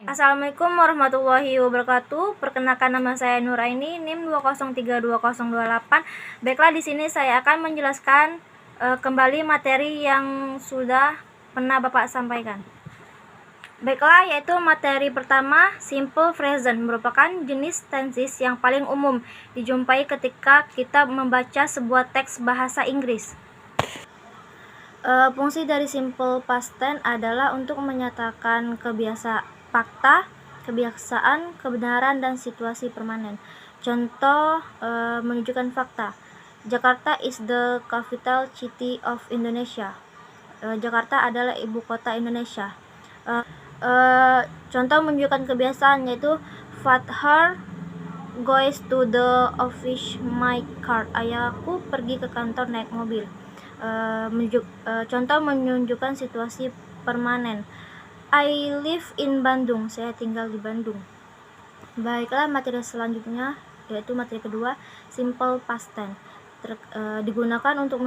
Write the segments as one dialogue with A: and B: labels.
A: Assalamualaikum warahmatullahi wabarakatuh. Perkenalkan, nama saya Nuraini, NIM 2032028. Baiklah, di sini saya akan menjelaskan kembali materi yang sudah pernah Bapak sampaikan. Baiklah, yaitu materi pertama, simple present, merupakan jenis tenses yang paling umum dijumpai ketika kita membaca sebuah teks bahasa Inggris. Fungsi dari simple past tense adalah untuk menyatakan fakta, kebiasaan, kebenaran, dan situasi permanen. Contoh menunjukkan fakta. Jakarta is the capital city of Indonesia. Jakarta adalah ibu kota Indonesia. Contoh menunjukkan kebiasaan yaitu Father goes to the office my car. Ayahku pergi ke kantor naik mobil. Contoh menunjukkan situasi permanen. I live in Bandung. Saya tinggal di Bandung. Baiklah, materi selanjutnya yaitu materi kedua, simple past tense. Digunakan untuk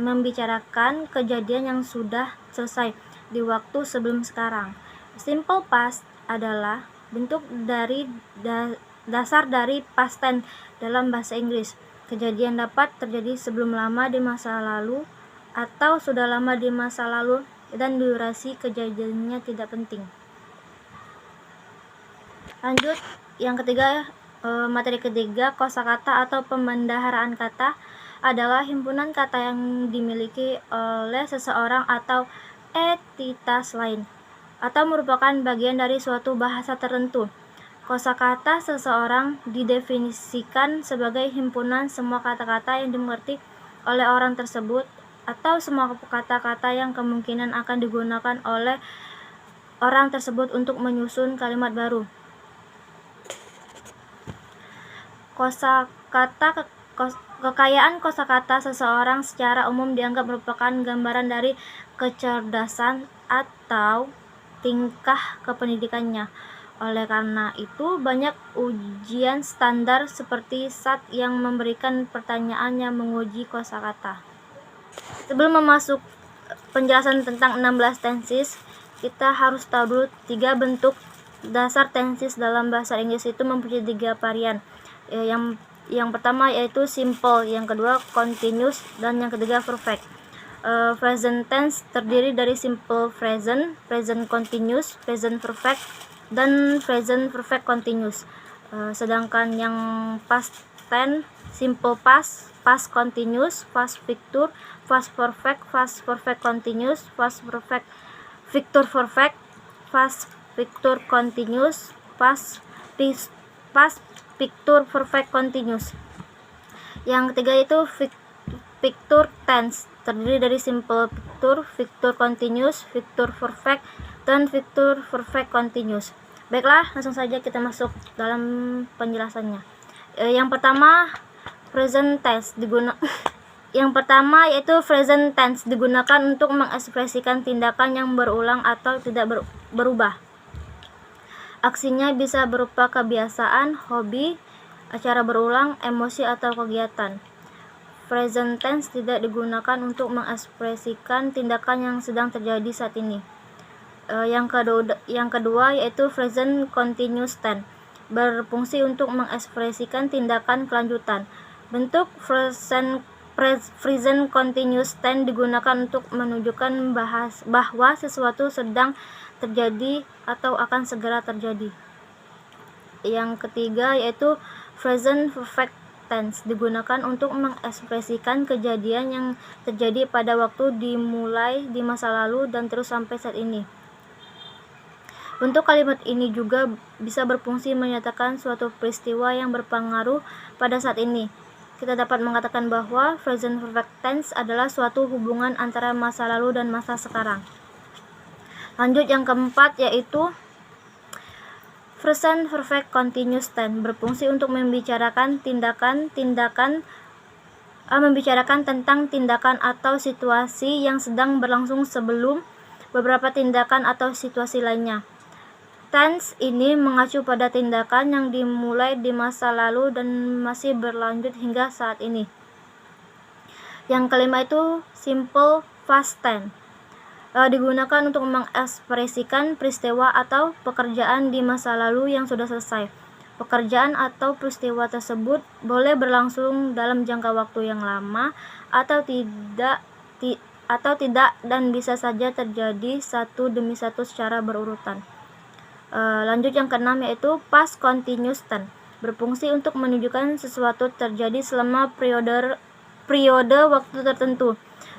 A: membicarakan kejadian yang sudah selesai di waktu sebelum sekarang. Simple past adalah bentuk dari dasar dari past tense dalam bahasa Inggris. Kejadian dapat terjadi sebelum lama di masa lalu atau sudah lama di masa lalu, dan durasi kejadiannya tidak penting. Lanjut, yang ketiga, materi ketiga, kosakata atau pembendaharaan kata adalah himpunan kata yang dimiliki oleh seseorang atau entitas lain, atau merupakan bagian dari suatu bahasa tertentu. Kosakata seseorang didefinisikan sebagai himpunan semua kata-kata yang dimengerti oleh orang tersebut, atau semua kata-kata yang kemungkinan akan digunakan oleh orang tersebut untuk menyusun kalimat baru. Kekayaan kosakata seseorang secara umum dianggap merupakan gambaran dari kecerdasan atau tingkah kependidikannya. Oleh karena itu, banyak ujian standar seperti SAT yang memberikan pertanyaan yang menguji kosakata. Sebelum memasuk penjelasan tentang 16 tenses, kita harus tahu dulu 3 bentuk dasar tenses dalam bahasa Inggris itu mempunyai 3 varian. Yang pertama yaitu simple, yang kedua continuous, dan yang ketiga perfect. Present tense terdiri dari simple present, present continuous, present perfect, dan present perfect continuous. Sedangkan yang past tense, simple past, past continuous, past future, past perfect continuous, past perfect future perfect, past future continuous, past future perfect continuous. Yang ketiga itu future tense, terdiri dari simple future continuous, future perfect, dan future perfect continuous. Baiklah, langsung saja kita masuk dalam penjelasannya. Yang pertama, present tense Yang pertama yaitu present tense digunakan untuk mengekspresikan tindakan yang berulang atau tidak berubah. Aksinya bisa berupa kebiasaan, hobi, acara berulang, emosi, atau kegiatan. Present tense tidak digunakan untuk mengekspresikan tindakan yang sedang terjadi saat ini. Yang kedua yaitu present continuous tense, berfungsi untuk mengekspresikan tindakan kelanjutan. Bentuk present continuous tense digunakan untuk menunjukkan bahwa sesuatu sedang terjadi atau akan segera terjadi. Yang ketiga yaitu present perfect tense, digunakan untuk mengekspresikan kejadian yang terjadi pada waktu dimulai di masa lalu dan terus sampai saat ini. Bentuk kalimat ini juga bisa berfungsi menyatakan suatu peristiwa yang berpengaruh pada saat ini. Kita dapat mengatakan bahwa present perfect tense adalah suatu hubungan antara masa lalu dan masa sekarang. Lanjut, yang keempat yaitu present perfect continuous tense, berfungsi untuk membicarakan tentang tindakan atau situasi yang sedang berlangsung sebelum beberapa tindakan atau situasi lainnya. Tense ini mengacu pada tindakan yang dimulai di masa lalu dan masih berlanjut hingga saat ini. Yang kelima itu simple past tense, digunakan untuk mengekspresikan peristiwa atau pekerjaan di masa lalu yang sudah selesai. Pekerjaan atau peristiwa tersebut boleh berlangsung dalam jangka waktu yang lama atau tidak dan bisa saja terjadi satu demi satu secara berurutan. Lanjut yang keenam, yaitu past continuous tense, berfungsi untuk menunjukkan sesuatu terjadi selama periode waktu tertentu.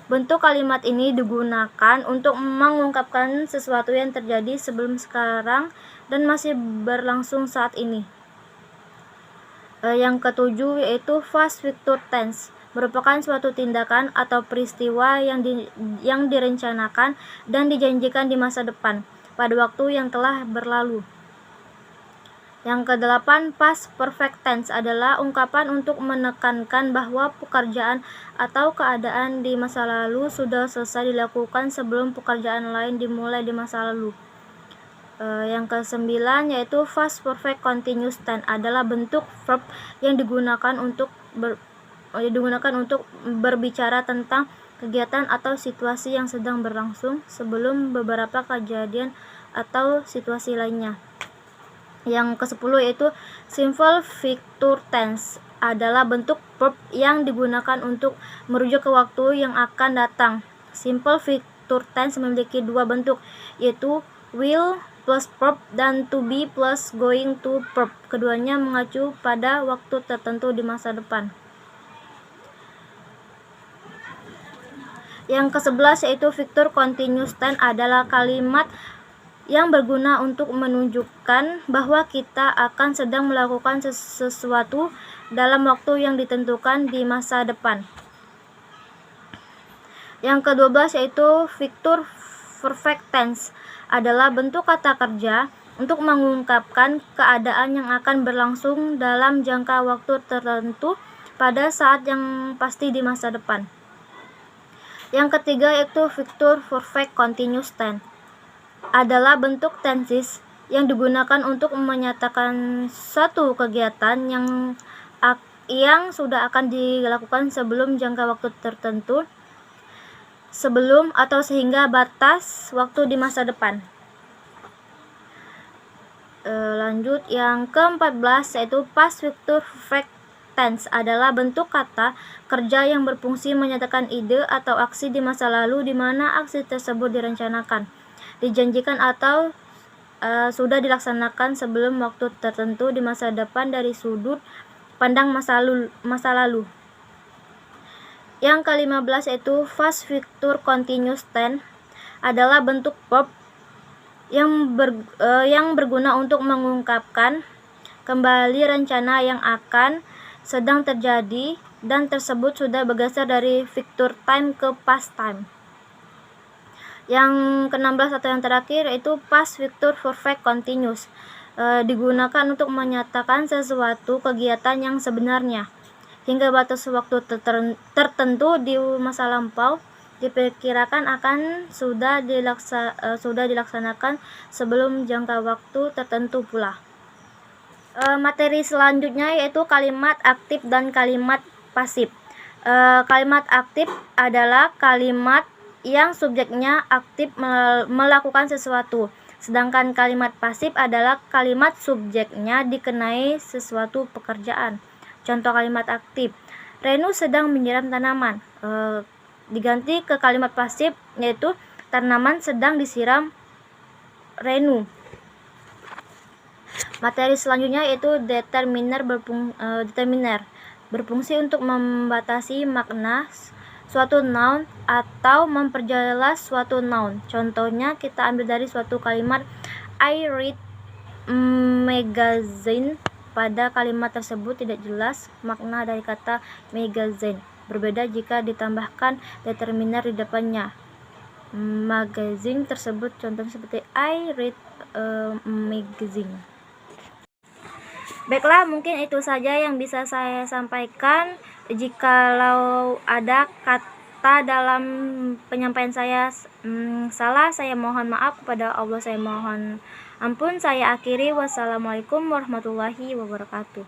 A: Bentuk kalimat ini digunakan untuk mengungkapkan sesuatu yang terjadi sebelum sekarang dan masih berlangsung saat ini. Yang ketujuh, yaitu past future tense, merupakan suatu tindakan atau peristiwa yang direncanakan dan dijanjikan di masa depan pada waktu yang telah berlalu. Yang kedelapan, past perfect tense adalah ungkapan untuk menekankan bahwa pekerjaan atau keadaan di masa lalu sudah selesai dilakukan sebelum pekerjaan lain dimulai di masa lalu. Yang kesembilan, yaitu past perfect continuous tense, adalah bentuk verb yang digunakan untuk berbicara tentang kegiatan atau situasi yang sedang berlangsung sebelum beberapa kejadian atau situasi lainnya. Yang ke-10, yaitu simple future tense, adalah bentuk verb yang digunakan untuk merujuk ke waktu yang akan datang. Simple future tense memiliki dua bentuk, yaitu will plus verb dan to be plus going to verb. Keduanya mengacu pada waktu tertentu di masa depan. Yang ke-11, yaitu future continuous tense, adalah kalimat yang berguna untuk menunjukkan bahwa kita akan sedang melakukan sesuatu dalam waktu yang ditentukan di masa depan. Yang ke-12, yaitu future perfect tense, adalah bentuk kata kerja untuk mengungkapkan keadaan yang akan berlangsung dalam jangka waktu tertentu pada saat yang pasti di masa depan. Yang ketiga, yaitu future perfect continuous tense, adalah bentuk tenses yang digunakan untuk menyatakan suatu kegiatan yang sudah akan dilakukan sebelum jangka waktu tertentu, sebelum atau sehingga batas waktu di masa depan. Lanjut yang ke-14, yaitu past future perfect tense, adalah bentuk kata kerja yang berfungsi menyatakan ide atau aksi di masa lalu di mana aksi tersebut direncanakan, dijanjikan atau sudah dilaksanakan sebelum waktu tertentu di masa depan dari sudut pandang masa lalu. Yang ke-15, yaitu past future continuous tense, adalah bentuk verb yang berguna untuk mengungkapkan kembali rencana yang akan sedang terjadi dan tersebut sudah bergeser dari future time ke past time. Yang ke-16 atau yang terakhir, yaitu past future perfect continuous, digunakan untuk menyatakan sesuatu kegiatan yang sebenarnya hingga batas waktu tertentu di masa lampau diperkirakan akan sudah dilaksanakan sebelum jangka waktu tertentu pula. Materi selanjutnya yaitu kalimat aktif dan kalimat pasif. Kalimat aktif adalah kalimat yang subjeknya aktif melakukan sesuatu, sedangkan kalimat pasif adalah kalimat subjeknya dikenai sesuatu pekerjaan. Contoh kalimat aktif, Renu sedang menyiram tanaman, diganti ke kalimat pasif yaitu tanaman sedang disiram Renu. Materi selanjutnya yaitu determiner, berfungsi untuk membatasi makna suatu noun atau memperjelas suatu noun. Contohnya kita ambil dari suatu kalimat I read magazine. Pada kalimat tersebut tidak jelas makna dari kata magazine. Berbeda jika ditambahkan determiner di depannya. Magazine tersebut contohnya seperti I read magazine. Baiklah, mungkin itu saja yang bisa saya sampaikan. Jikalau ada kata dalam penyampaian saya salah, saya mohon maaf kepada Allah, saya mohon ampun. Saya akhiri. Wassalamualaikum warahmatullahi wabarakatuh.